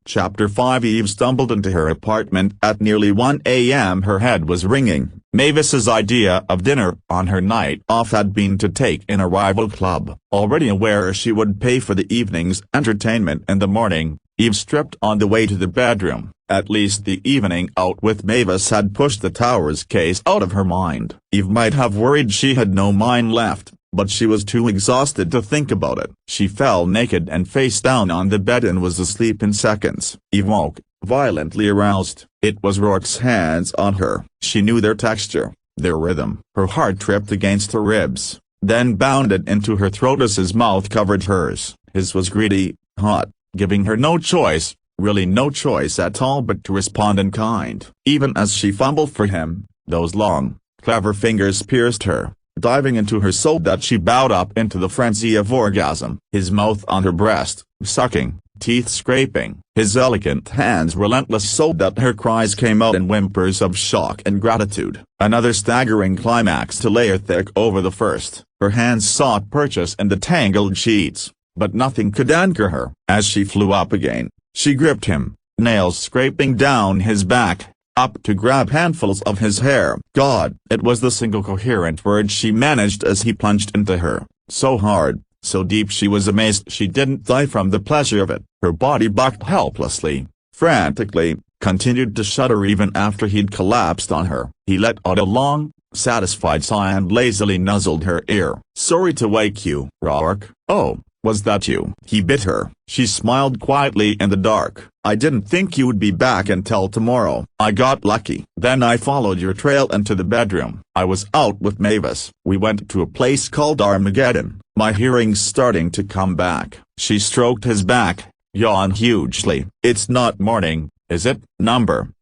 Chapter 5. Eve stumbled into her apartment at nearly 1 a.m. Her head was ringing. Mavis's idea of dinner on her night off had been to take in a rival club. Already aware she would pay for the evening's entertainment in the morning, Eve stripped on the way to the bedroom. At least the evening out with Mavis had pushed the Towers case out of her mind. Eve might have worried she had no mind left, but she was too exhausted to think about it. She fell naked and face down on the bed and was asleep in seconds. Eve woke, violently aroused. It was Rourke's hands on her. She knew their texture, their rhythm. Her heart tripped against her ribs, then bounded into her throat as his mouth covered hers. His was greedy, hot, giving her no choice, really no choice at all but to respond in kind. Even as she fumbled for him, those long, clever fingers pierced her, diving into her so that she bowed up into the frenzy of orgasm. His mouth on her breast, sucking, teeth scraping. His elegant hands relentless so that her cries came out in whimpers of shock and gratitude. Another staggering climax to layer thick over the first. Her hands sought purchase in the tangled sheets, but nothing could anchor her. As she flew up again, she gripped him, nails scraping down his back, up to grab handfuls of his hair. God! It was the single coherent word she managed as he plunged into her, so hard, so deep she was amazed she didn't die from the pleasure of it. Her body bucked helplessly, frantically, continued to shudder even after he'd collapsed on her. He let out a long, satisfied sigh and lazily nuzzled her ear. "Sorry to wake you, Rourke." "Oh, was that you?" He bit her. She smiled quietly in the dark. "I didn't think you'd be back until tomorrow. I got lucky. Then I followed your trail into the bedroom. I was out with Mavis. We went to a place called Armageddon. My hearing's starting to come back." She stroked his back, yawned hugely. "It's not morning, is it?"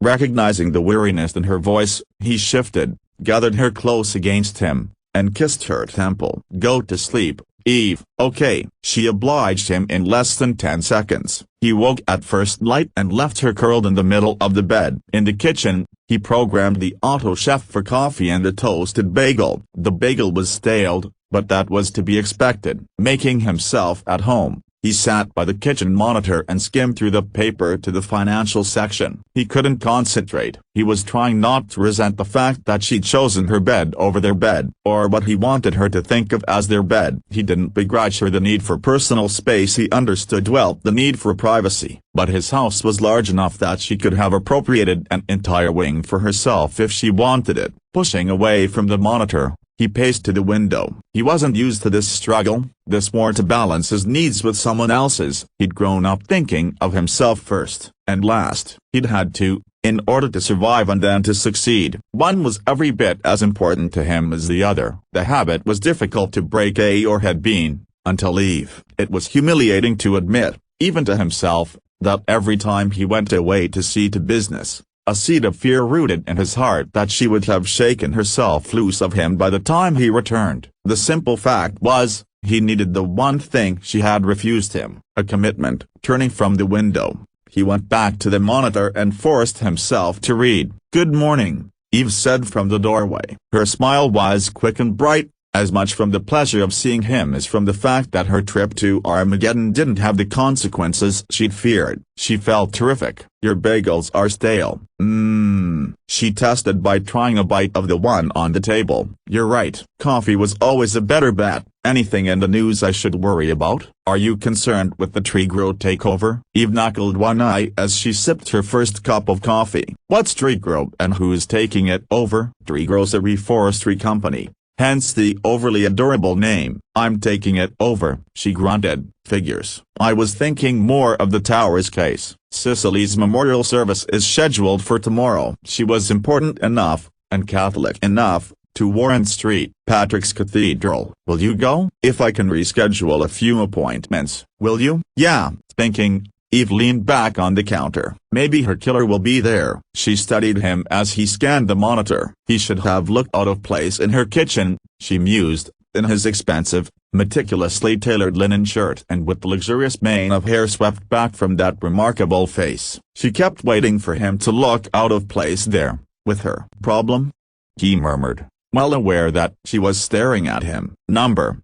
Recognizing the weariness in her voice, he shifted, gathered her close against him, and kissed her temple. "Go to sleep, Eve." "Okay." She obliged him in less than 10 seconds. He woke at first light and left her curled in the middle of the bed. In the kitchen, he programmed the auto chef for coffee and a toasted bagel. The bagel was stale, but that was to be expected. Making himself at home, he sat by the kitchen monitor and skimmed through the paper to the financial section. He couldn't concentrate. He was trying not to resent the fact that she'd chosen her bed over their bed, or what he wanted her to think of as their bed. He didn't begrudge her the need for personal space. He understood well the need for privacy, but his house was large enough that she could have appropriated an entire wing for herself if she wanted it. Pushing away from the monitor, he paced to the window. He wasn't used to this struggle, this war to balance his needs with someone else's. He'd grown up thinking of himself first, and last. He'd had to, in order to survive and then to succeed. One was every bit as important to him as the other. The habit was difficult to break, or had been, until Eve. It was humiliating to admit, even to himself, that every time he went away to see to business, a seed of fear rooted in his heart that she would have shaken herself loose of him by the time he returned. The simple fact was, he needed the one thing she had refused him, a commitment. Turning from the window, he went back to the monitor and forced himself to read. "Good morning," Eve said from the doorway. Her smile was quick and bright, as much from the pleasure of seeing him as from the fact that her trip to Armageddon didn't have the consequences she'd feared. She felt terrific. "Your bagels are stale." She tested by trying a bite of the one on the table. "You're right. Coffee was always a better bet. Anything in the news I should worry about?" "Are you concerned with the Trigro takeover?" Eve knuckled one eye as she sipped her first cup of coffee. "What's Trigro and who's taking it over?" "Trigro's a reforestry company, hence the overly adorable name." "I'm taking it over," she grunted. "Figures." "I was thinking more of the Towers case. Cicely's memorial service is scheduled for tomorrow." She was important enough, and Catholic enough, to warrant St. Patrick's Cathedral. "Will you go?" "If I can reschedule a few appointments." "Will you?" "Yeah." Thinking, Eve leaned back on the counter. Maybe her killer will be there. She studied him as he scanned the monitor. He should have looked out of place in her kitchen, she mused, in his expensive, meticulously tailored linen shirt and with the luxurious mane of hair swept back from that remarkable face. She kept waiting for him to look out of place there, with her. "Problem?" he murmured. well aware that she was staring at him.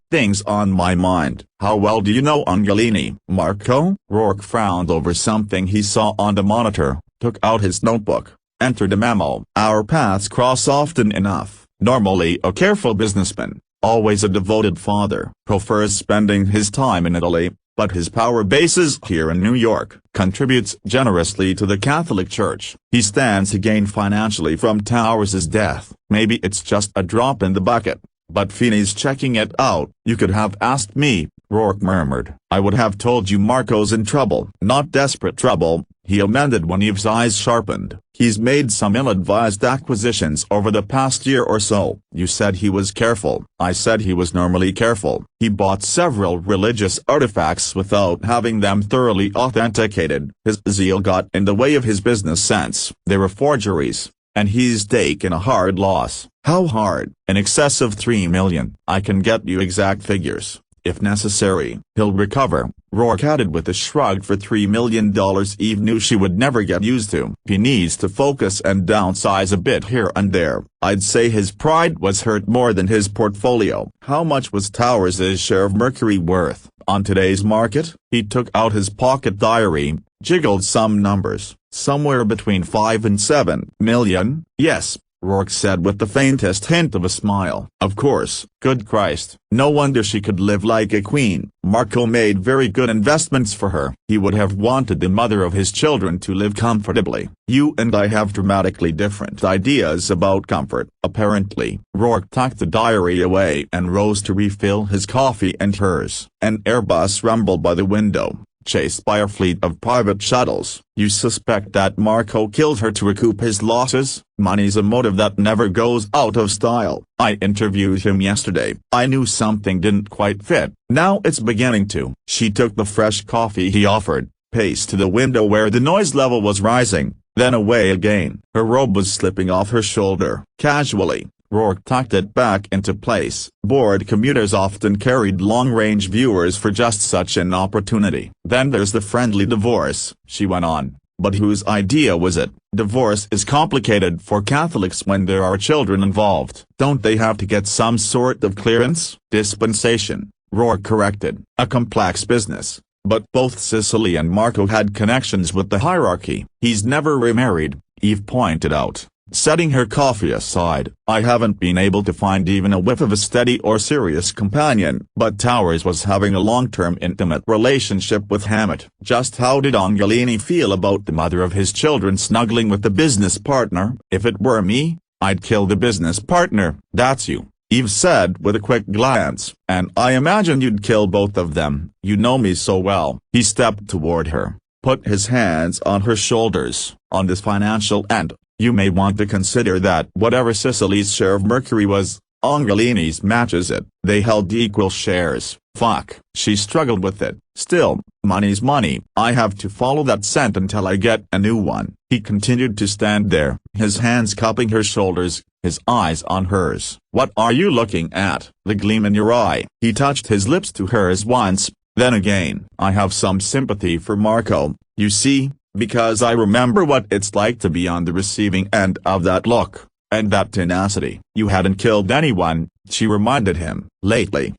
Things on my mind. How well do you know Angelini, Marco? Rourke frowned over something he saw on the monitor, took out his notebook, entered a memo. Our paths cross often enough. Normally a careful businessman, always a devoted father, prefers spending his time in Italy, but his power base is here in New York. Contributes generously to the Catholic Church. He stands to gain financially from Towers' death. Maybe it's just a drop in the bucket, but Feeney's checking it out. You could have asked me, Rourke murmured. I would have told you Marco's in trouble. Not desperate trouble, he amended when Eve's eyes sharpened. He's made some ill-advised acquisitions over the past year or so. You said he was careful. I said he was normally careful. He bought several religious artifacts without having them thoroughly authenticated. His zeal got in the way of his business sense. They were forgeries, and he's taken a hard loss. How hard? In excess of $3 million. I can get you exact figures, if necessary. He'll recover, Rourke added with a shrug. For $3 million Eve knew she would never get used to. He needs to focus and downsize a bit here and there. I'd say his pride was hurt more than his portfolio. How much was Towers' share of Mercury worth, on today's market? He took out his pocket diary, jiggled some numbers. Somewhere between 5 and 7 million, yes, Rourke said with the faintest hint of a smile. Of course. Good Christ. No wonder she could live like a queen. Marco made very good investments for her. He would have wanted the mother of his children to live comfortably. You and I have dramatically different ideas about comfort, apparently. Rourke tucked the diary away and rose to refill his coffee and hers. An Airbus rumbled by the window, chased by a fleet of private shuttles. You suspect that Marco killed her to recoup his losses? Money's a motive that never goes out of style. I interviewed him yesterday. I knew something didn't quite fit. Now it's beginning to. She took the fresh coffee he offered, paced to the window where the noise level was rising, then away again. Her robe was slipping off her shoulder. Casually, Rourke tucked it back into place. Bored commuters often carried long-range viewers for just such an opportunity. Then there's the friendly divorce, she went on. But whose idea was it? Divorce is complicated for Catholics when there are children involved. Don't they have to get some sort of clearance? Dispensation, Rourke corrected. A complex business. But both Cicely and Marco had connections with the hierarchy. He's never remarried, Eve pointed out, setting her coffee aside. I haven't been able to find even a whiff of a steady or serious companion. But Towers was having a long-term intimate relationship with Hammett. Just how did Angelini feel about the mother of his children snuggling with the business partner? If it were me, I'd kill the business partner. That's you, Eve said with a quick glance. And I imagine you'd kill both of them. You know me so well. He stepped toward her, put his hands on her shoulders. On this financial end, you may want to consider that whatever Cicely's share of Mercury was, Angelini's matches it. They held equal shares. Fuck. She struggled with it. Still, money's money. I have to follow that scent until I get a new one. He continued to stand there, his hands cupping her shoulders, his eyes on hers. What are you looking at? The gleam in your eye. He touched his lips to hers once, then again. I have some sympathy for Marco, you see, because I remember what it's like to be on the receiving end of that look, and that tenacity. You hadn't killed anyone, she reminded him. Lately.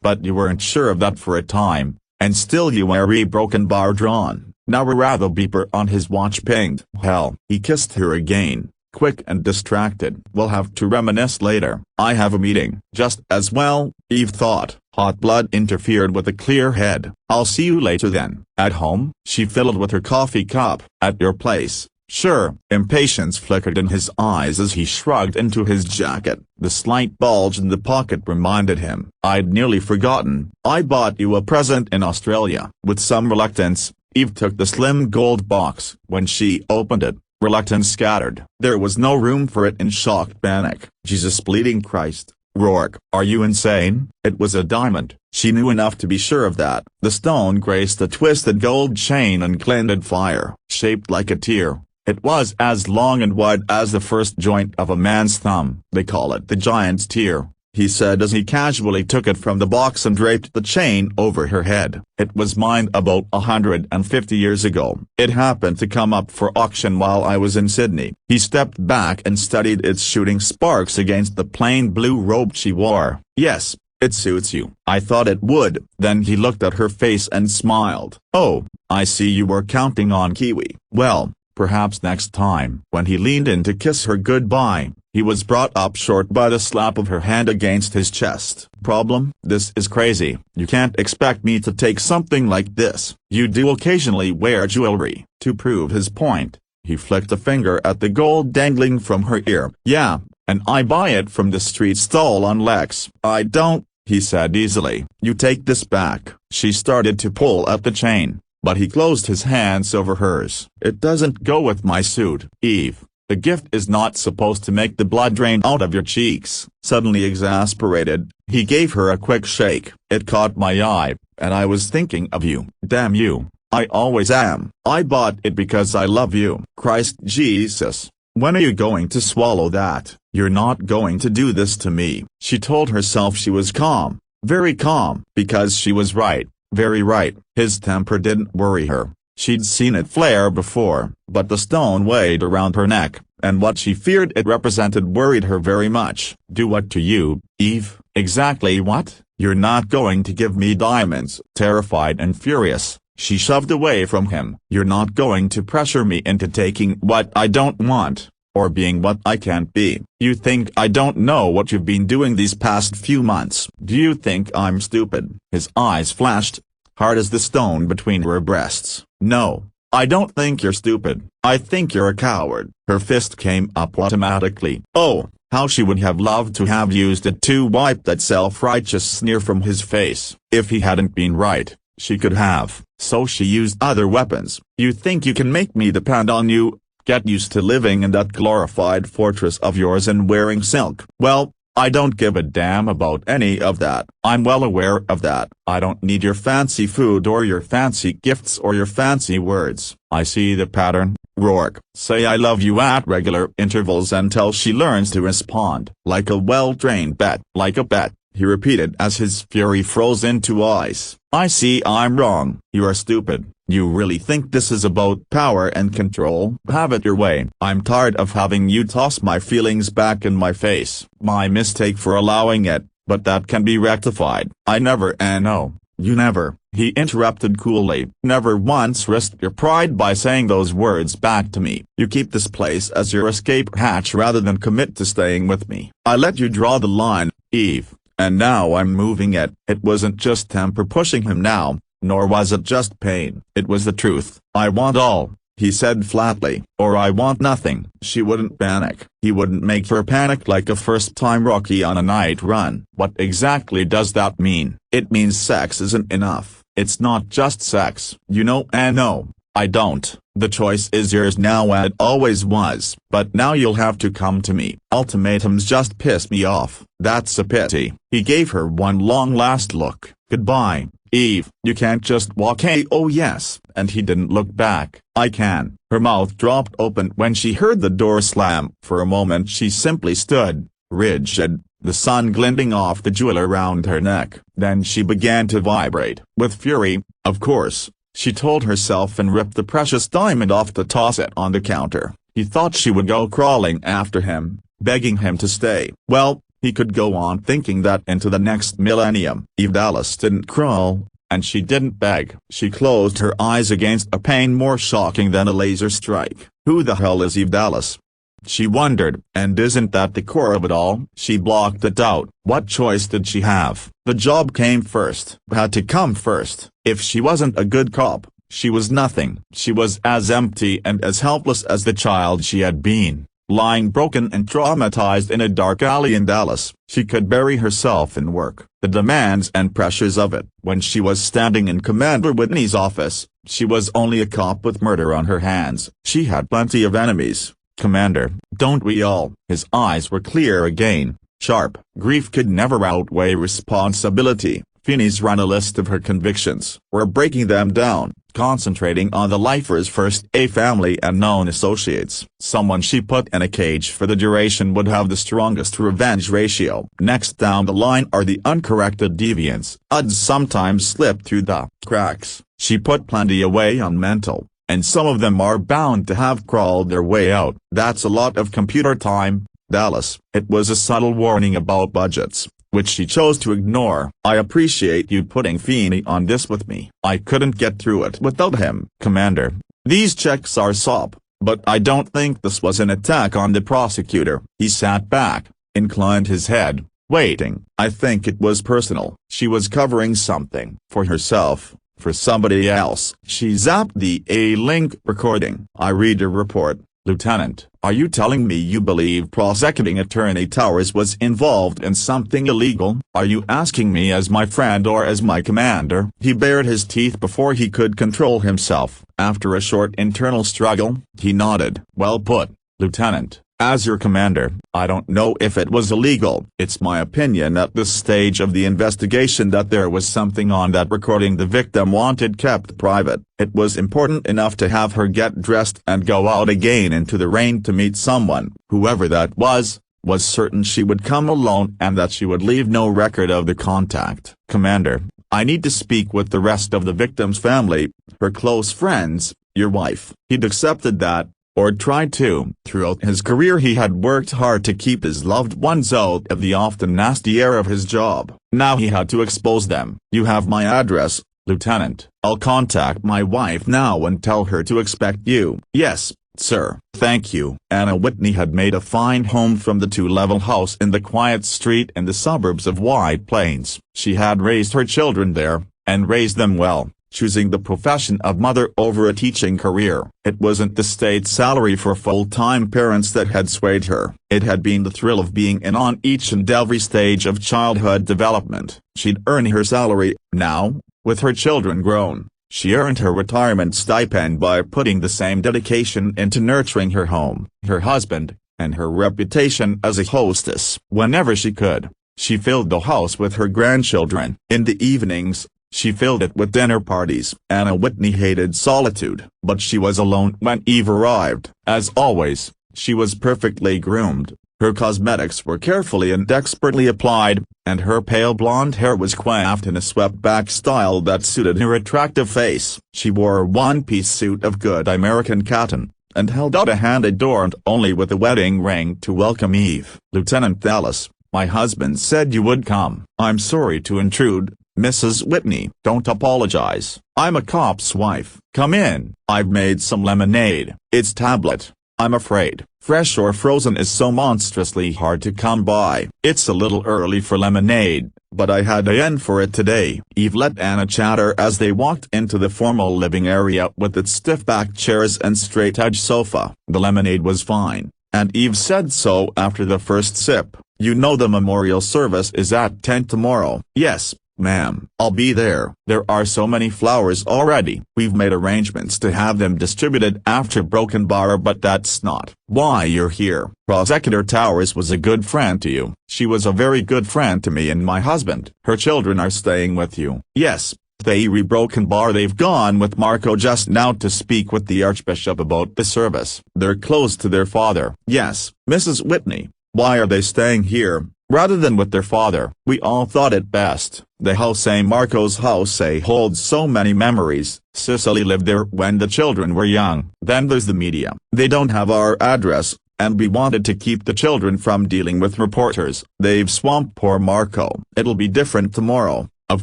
But you weren't sure of that for a time, and still you were a broken bar drawn. Now a rather beeper on his watch pinged. Hell. He kissed her again, quick and distracted. We'll have to reminisce later. I have a meeting. Just as well, Eve thought. Hot blood interfered with a clear head. I'll see you later then. At home? She fiddled with her coffee cup. At your place? Sure. Impatience flickered in his eyes as he shrugged into his jacket. The slight bulge in the pocket reminded him. I'd nearly forgotten. I bought you a present in Australia. With some reluctance, Eve took the slim gold box. When she opened it, reluctance scattered. There was no room for it in shocked panic. Jesus bleeding Christ. Rourke, are you insane? It was a diamond. She knew enough to be sure of that. The stone graced a twisted gold chain and glinted fire. Shaped like a tear, it was as long and wide as the first joint of a man's thumb. They call it the giant's tear, he said as he casually took it from the box and draped the chain over her head. It was mine about 150 years ago. It happened to come up for auction while I was in Sydney. He stepped back and studied its shooting sparks against the plain blue robe she wore. Yes, it suits you. I thought it would. Then he looked at her face and smiled. Oh, I see you were counting on Kiwi. Well, perhaps next time. When he leaned in to kiss her goodbye, he was brought up short by the slap of her hand against his chest. Problem? This is crazy. You can't expect me to take something like this. You do occasionally wear jewelry. To prove his point, he flicked a finger at the gold dangling from her ear. Yeah, and I buy it from the street stall on Lex. I don't, he said easily. You take this back. She started to pull at the chain, but he closed his hands over hers. It doesn't go with my suit, Eve. The gift is not supposed to make the blood drain out of your cheeks. Suddenly exasperated, he gave her a quick shake. It caught my eye, and I was thinking of you. Damn you, I always am. I bought it because I love you. Christ Jesus, when are you going to swallow that? You're not going to do this to me. She told herself she was calm, very calm, because she was right, very right. His temper didn't worry her. She'd seen it flare before, but the stone weighed around her neck, and what she feared it represented worried her very much. Do what to you, Eve? Exactly what? You're not going to give me diamonds. Terrified and furious, she shoved away from him. You're not going to pressure me into taking what I don't want, or being what I can't be. You think I don't know what you've been doing these past few months? Do you think I'm stupid? His eyes flashed, hard as the stone between her breasts. No, I don't think you're stupid. I think you're a coward. Her fist came up automatically. Oh, how she would have loved to have used it to wipe that self-righteous sneer from his face. If he hadn't been right, she could have. So she used other weapons. You think you can make me depend on you? Get used to living in that glorified fortress of yours and wearing silk. Well, I don't give a damn about any of that. I'm well aware of that. I don't need your fancy food or your fancy gifts or your fancy words. I see the pattern. Rourke. Say I love you at regular intervals until she learns to respond. Like a well-trained bet. Like a bet, he repeated as his fury froze into ice. I see I'm wrong. You are stupid. You really think this is about power and control? Have it your way. I'm tired of having you toss my feelings back in my face. My mistake for allowing it, but that can be rectified. I never no, you never, he interrupted coolly. Never once risked your pride by saying those words back to me. You keep this place as your escape hatch rather than commit to staying with me. I let you draw the line, Eve, and now I'm moving it. It wasn't just temper pushing him now. Nor was it just pain. It was the truth. I want all, he said flatly, or I want nothing. She wouldn't panic. He wouldn't make her panic like a first-time rookie on a night run. What exactly does that mean? It means sex isn't enough. It's not just sex. You know, and no, I don't. The choice is yours now and it always was. But now you'll have to come to me. Ultimatums just piss me off. That's a pity. He gave her one long last look. Goodbye, Eve. You can't just walk away. Oh yes. And he didn't look back. I can. Her mouth dropped open when she heard the door slam. For a moment she simply stood, rigid, the sun glinting off the jewel around her neck. Then she began to vibrate. With fury, of course, she told herself, and ripped the precious diamond off to toss it on the counter. He thought she would go crawling after him, begging him to stay. Well, he could go on thinking that into the next millennium. Eve Dallas didn't crawl, and she didn't beg. She closed her eyes against a pain more shocking than a laser strike. Who the hell is Eve Dallas? She wondered. And isn't that the core of it all? She blocked it out. What choice did she have? The job came first. Had to come first. If she wasn't a good cop, she was nothing. She was as empty and as helpless as the child she had been, lying broken and traumatized in a dark alley in Dallas. She could bury herself in work, the demands and pressures of it. When she was standing in Commander Whitney's office, she was only a cop with murder on her hands. She had plenty of enemies. Commander, don't we all? His eyes were clear again, sharp. Grief could never outweigh responsibility. Feeney's ran a list of her convictions. We're breaking them down, concentrating on the lifer's first A family and known associates. Someone she put in a cage for the duration would have the strongest revenge ratio. Next down the line are the uncorrected deviants. Odds sometimes slip through the cracks. She put plenty away on mental, and some of them are bound to have crawled their way out. That's a lot of computer time, Dallas. It was a subtle warning about budgets, which she chose to ignore. I appreciate you putting Feeney on this with me. I couldn't get through it without him. Commander, these checks are sob, but I don't think this was an attack on the prosecutor. He sat back, inclined his head, waiting. I think it was personal. She was covering something. For herself, for somebody else. She zapped the A-Link recording. I read a report. Lieutenant, are you telling me you believe prosecuting attorney Towers was involved in something illegal? Are you asking me as my friend or as my commander? He bared his teeth before he could control himself. After a short internal struggle, he nodded. Well put, Lieutenant. As your commander, I don't know if it was illegal. It's my opinion at this stage of the investigation that there was something on that recording the victim wanted kept private. It was important enough to have her get dressed and go out again into the rain to meet someone. Whoever that was certain she would come alone and that she would leave no record of the contact. Commander, I need to speak with the rest of the victim's family, her close friends, your wife. He'd accepted that, or tried to. Throughout his career he had worked hard to keep his loved ones out of the often nasty air of his job. Now he had to expose them. You have my address, Lieutenant. I'll contact my wife now and tell her to expect you. Yes, sir. Thank you. Anna Whitney had made a fine home from the two-level house in the quiet street in the suburbs of White Plains. She had raised her children there, and raised them well, choosing the profession of mother over a teaching career. It wasn't the state salary for full-time parents that had swayed her. It had been the thrill of being in on each and every stage of childhood development. She'd earn her salary. Now, with her children grown, she earned her retirement stipend by putting the same dedication into nurturing her home, her husband, and her reputation as a hostess. Whenever she could, she filled the house with her grandchildren. In the evenings, she filled it with dinner parties. Anna Whitney hated solitude, but she was alone when Eve arrived. As always, she was perfectly groomed, her cosmetics were carefully and expertly applied, and her pale blonde hair was coiffed in a swept-back style that suited her attractive face. She wore a one-piece suit of good American cotton, and held out a hand adorned only with a wedding ring to welcome Eve. Lieutenant Dallas, my husband said you would come. I'm sorry to intrude, Mrs. Whitney. Don't apologize. I'm a cop's wife. Come in. I've made some lemonade. It's tablet, I'm afraid. Fresh or frozen is so monstrously hard to come by. It's a little early for lemonade, but I had a yen for it today. Eve let Anna chatter as they walked into the formal living area with its stiff-backed chairs and straight-edge sofa. The lemonade was fine, and Eve said so after the first sip. You know the memorial service is at 10 tomorrow. Yes, ma'am. I'll be there. There are so many flowers already. We've made arrangements to have them distributed after Broken Bar, but that's not why you're here. Prosecutor Towers was a good friend to you. She was a very good friend to me and my husband. Her children are staying with you. Yes, they Broken Bar. They've gone with Marco just now to speak with the Archbishop about the service. They're close to their father. Yes, Mrs. Whitney. Why are they staying here, rather than with their father? We all thought it best. The house Marco's house holds so many memories. Cicely lived there when the children were young. Then there's the media. They don't have our address, and we wanted to keep the children from dealing with reporters. They've swamped poor Marco. It'll be different tomorrow, of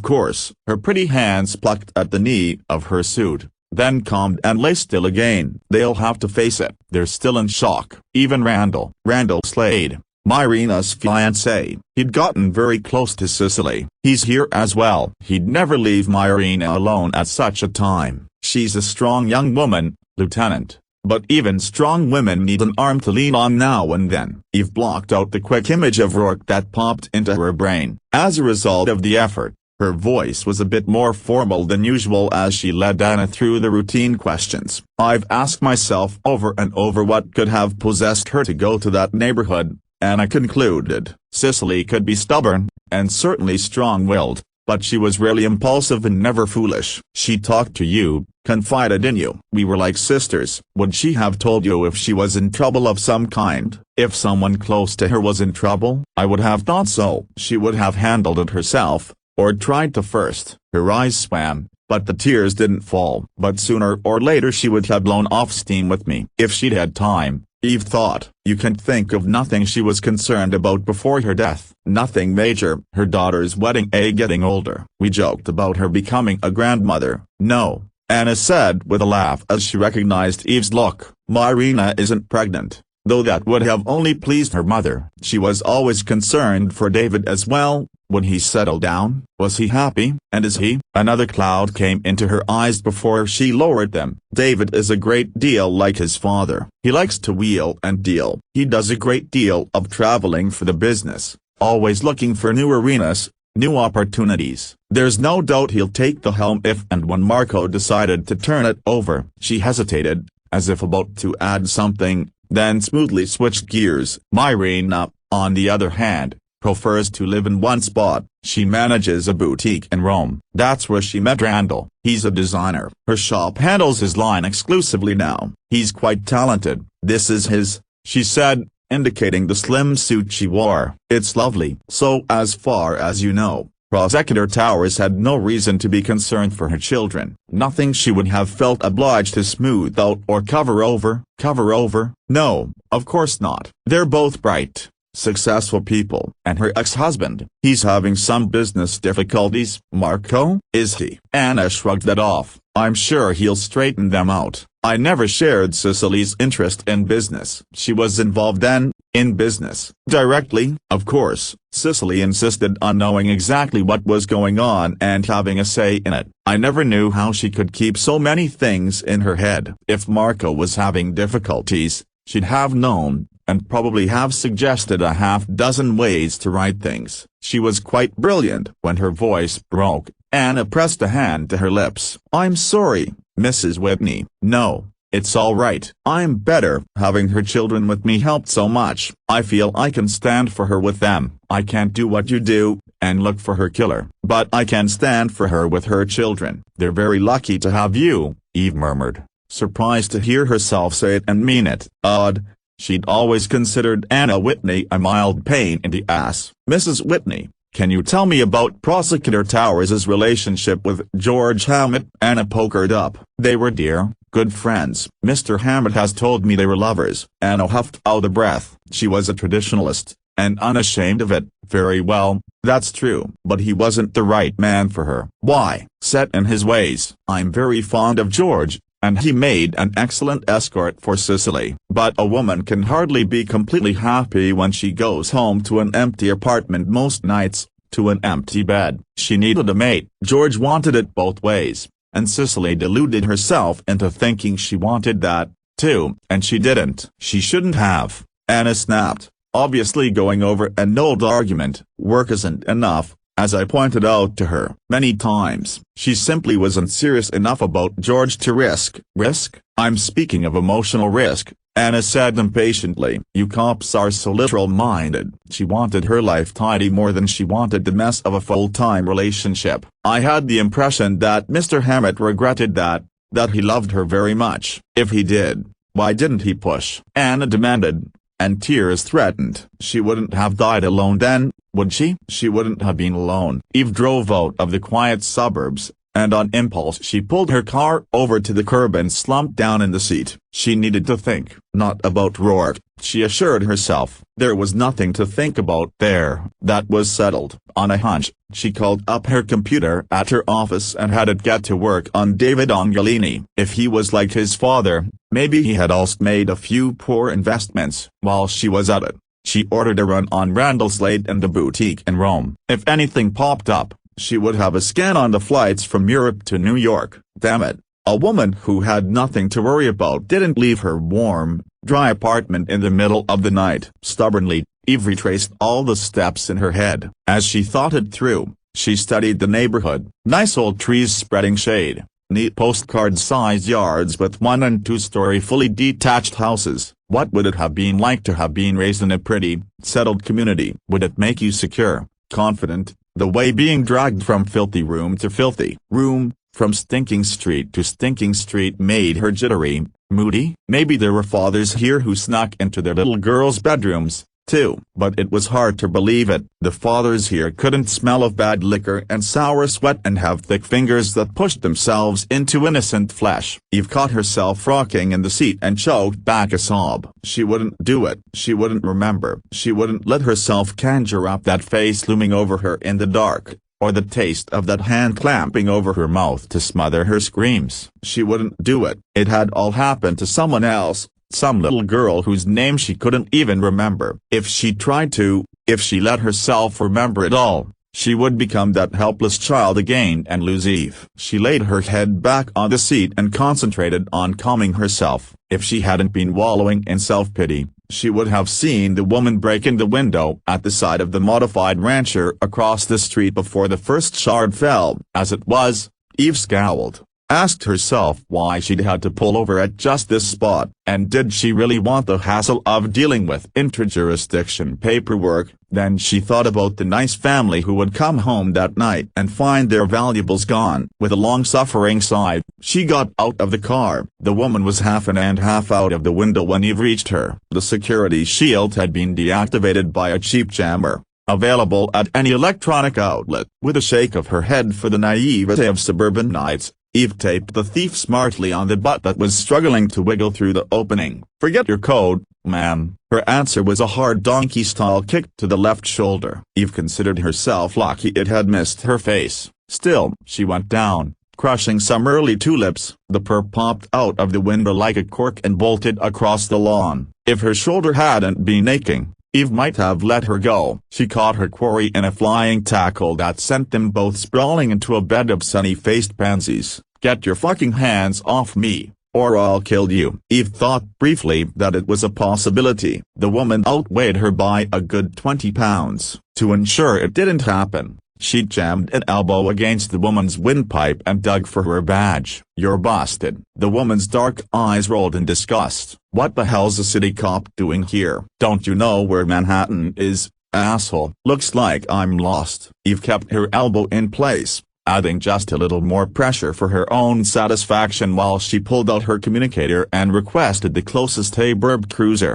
course. Her pretty hands plucked at the knee of her suit, then calmed and lay still again. They'll have to face it. They're still in shock. Even Randall Slade, Myrina's fiancé, he'd gotten very close to Cicely. He's here as well. He'd never leave Myrina alone at such a time. She's a strong young woman, Lieutenant, but even strong women need an arm to lean on now and then. Eve blocked out the quick image of Rourke that popped into her brain. As a result of the effort, her voice was a bit more formal than usual as she led Anna through the routine questions. I've asked myself over and over what could have possessed her to go to that neighborhood, Anna concluded. Cicely could be stubborn, and certainly strong-willed, but she was really impulsive and never foolish. She talked to you, confided in you. We were like sisters. Would she have told you if she was in trouble of some kind? If someone close to her was in trouble? I would have thought so. She would have handled it herself, or tried to first. Her eyes swam, but the tears didn't fall. But sooner or later she would have blown off steam with me. If she'd had time, Eve thought. You can think of nothing she was concerned about before her death. Nothing major. Her daughter's wedding, getting older. We joked about her becoming a grandmother. No, Anna said with a laugh as she recognized Eve's look. Myrina isn't pregnant, though that would have only pleased her mother. She was always concerned for David as well. When he settled down, was he happy? And is he? Another cloud came into her eyes before she lowered them. David is a great deal like his father. He likes to wheel and deal. He does a great deal of traveling for the business, always looking for new arenas, new opportunities. There's no doubt he'll take the helm if and when Marco decided to turn it over. She hesitated, as if about to add something, then smoothly switched gears. Myrina, on the other hand, prefers to live in one spot. She manages a boutique in Rome. That's where she met Randall. He's a designer. Her shop handles his line exclusively now. He's quite talented. This is his, she said, indicating the slim suit she wore. It's lovely. So as far as you know, Prosecutor Towers had no reason to be concerned for her children. Nothing she would have felt obliged to smooth out or cover over. Cover over? No, of course not. They're both bright, successful people. And her ex-husband, he's having some business difficulties. Marco? Is he? Anna shrugged that off. I'm sure he'll straighten them out. I never shared Cicely's interest in business. She was involved then, in business. Directly, of course. Cicely insisted on knowing exactly what was going on and having a say in it. I never knew how she could keep so many things in her head. If Marco was having difficulties, she'd have known, and probably have suggested a half-dozen ways to right things. She was quite brilliant. When her voice broke, Anna pressed a hand to her lips. I'm sorry, Mrs. Whitney. No, it's all right. I'm better. Having her children with me helped so much. I feel I can stand for her with them. I can't do what you do, and look for her killer. But I can stand for her with her children. They're very lucky to have you, Eve murmured, surprised to hear herself say it and mean it. Odd. She'd always considered Anna Whitney a mild pain in the ass. Mrs. Whitney, can you tell me about Prosecutor Towers' relationship with George Hammett? Anna pokered up. They were dear, good friends. Mr. Hammett has told me they were lovers. Anna huffed out a breath. She was a traditionalist, and unashamed of it. Very well, that's true. But he wasn't the right man for her. Why? Set in his ways. I'm very fond of George, and he made an excellent escort for Cicely. But a woman can hardly be completely happy when she goes home to an empty apartment most nights, to an empty bed. She needed a mate. George wanted it both ways, and Cicely deluded herself into thinking she wanted that, too, and she didn't. She shouldn't have. Anna snapped, obviously going over an old argument. Work isn't enough. As I pointed out to her many times, she simply wasn't serious enough about George to risk. Risk? I'm speaking of emotional risk, Anna said impatiently. You cops are so literal-minded. She wanted her life tidy more than she wanted the mess of a full-time relationship. I had the impression that Mr. Hammett regretted that he loved her very much. If he did, why didn't he push? Anna demanded, and tears threatened. She wouldn't have died alone then, would she? She wouldn't have been alone. Eve drove out of the quiet suburbs, and on impulse she pulled her car over to the curb and slumped down in the seat. She needed to think. Not about Rourke, she assured herself. There was nothing to think about there. That was settled. On a hunch, she called up her computer at her office and had it get to work on David Angelini. If he was like his father, maybe he had also made a few poor investments. While she was at it, she ordered a run on Randall's Late and the boutique in Rome. If anything popped up, she would have a scan on the flights from Europe to New York. Damn it. A woman who had nothing to worry about didn't leave her warm, dry apartment in the middle of the night. Stubbornly, Eve retraced all the steps in her head. As she thought it through, she studied the neighborhood. Nice old trees spreading shade, neat postcard-sized yards with 1- and 2-story fully detached houses. What would it have been like to have been raised in a pretty, settled community? Would it make you secure, confident, The way being dragged from filthy room to filthy room, from stinking street to stinking street made her jittery, moody. Maybe there were fathers here who snuck into their little girls' bedrooms, too. But it was hard to believe it. The fathers here couldn't smell of bad liquor and sour sweat and have thick fingers that pushed themselves into innocent flesh. Eve caught herself rocking in the seat and choked back a sob. She wouldn't do it. She wouldn't remember. She wouldn't let herself conjure up that face looming over her in the dark, or the taste of that hand clamping over her mouth to smother her screams. She wouldn't do it. It had all happened to someone else. Some little girl whose name she couldn't even remember. If she tried to, if she let herself remember it all, she would become that helpless child again and lose Eve. She laid her head back on the seat and concentrated on calming herself. If she hadn't been wallowing in self-pity, she would have seen the woman breaking the window at the side of the modified rancher across the street before the first shard fell. As it was, Eve scowled, asked herself why she'd had to pull over at just this spot, and did she really want the hassle of dealing with intra-jurisdiction paperwork. Then she thought about the nice family who would come home that night and find their valuables gone. With a long-suffering sigh, she got out of the car. The woman was half in and half out of the window when Eve reached her. The security shield had been deactivated by a cheap jammer, available at any electronic outlet. With a shake of her head for the naivete of suburban nights, Eve taped the thief smartly on the butt that was struggling to wiggle through the opening. "Forget your code, ma'am." Her answer was a hard donkey-style kick to the left shoulder. Eve considered herself lucky it had missed her face. Still, she went down, crushing some early tulips. The perp popped out of the window like a cork and bolted across the lawn. If her shoulder hadn't been aching, Eve might have let her go. She caught her quarry in a flying tackle that sent them both sprawling into a bed of sunny-faced pansies. "Get your fucking hands off me, or I'll kill you." Eve thought briefly that it was a possibility. The woman outweighed her by a good 20 pounds. To ensure it didn't happen, she jammed an elbow against the woman's windpipe and dug for her badge. "You're busted." The woman's dark eyes rolled in disgust. "What the hell's a city cop doing here? Don't you know where Manhattan is, asshole?" "Looks like I'm lost." Eve kept her elbow in place, adding just a little more pressure for her own satisfaction while she pulled out her communicator and requested the closest suburban cruiser.